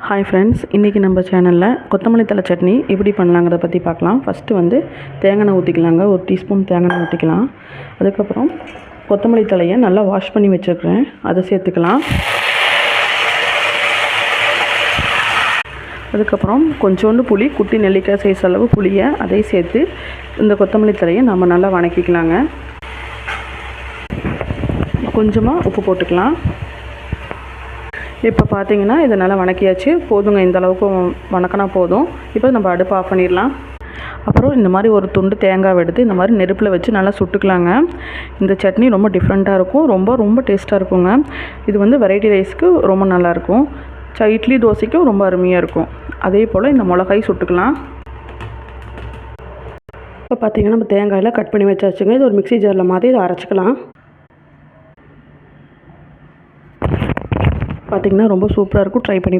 Hi friends, இன்றைக்கி நம்ம சேனலில் கொத்தமல்லி தழை சட்னி எப்படி பண்ணலாங்கிறத பற்றி பார்க்கலாம். ஃபஸ்ட்டு வந்து தேங்காய் ஊற்றிக்கலாங்க. ஒரு டீஸ்பூன் தேங்காய் ஊற்றிக்கலாம். அதுக்கப்புறம் கொத்தமல்லி தழையை நல்லா வாஷ் பண்ணி வச்சுருக்கிறேன், அதை சேர்த்துக்கலாம். அதுக்கப்புறம் கொஞ்சோண்டு புளி, குட்டி நெல்லிக்காய் சைஸ் அளவு புளியை அதையும் சேர்த்து இந்த கொத்தமல்லி தழையை நம்ம நல்லா வணக்கிக்கலாங்க. கொஞ்சமாக உப்பு போட்டுக்கலாம். இப்போ பார்த்தீங்கன்னா இதை நல்லா வணக்கியாச்சு, போதுங்க. இந்த அளவுக்கு வணக்கினா போதும். இப்போ நம்ம அடுப்பு ஆஃப் பண்ணிடலாம். அப்புறம் இந்த மாதிரி ஒரு துண்டு தேங்காய் எடுத்து இந்த மாதிரி நெருப்பில் வச்சு நல்லா சுட்டுக்கலாங்க. இந்த சட்னி ரொம்ப டிஃப்ரெண்ட்டாக இருக்கும், ரொம்ப டேஸ்ட்டாக இருக்குங்க. இது வந்து வெரைட்டி ரைஸ்க்கு ரொம்ப நல்லாயிருக்கும், இட்லி தோசைக்கும் ரொம்ப அருமையாக இருக்கும். அதே போல் இந்த மிளகாய் சுட்டுக்கலாம். இப்போ பார்த்தீங்கன்னா நம்ம தேங்காயில் கட் பண்ணி வச்சாச்சுங்க. இது ஒரு மிக்ஸி ஜாரில் மாதிரி இதை அரைச்சிக்கலாம். பார்த்திங்கன்னா ரொம்ப சூப்பராக இருக்கும், ட்ரை பண்ணி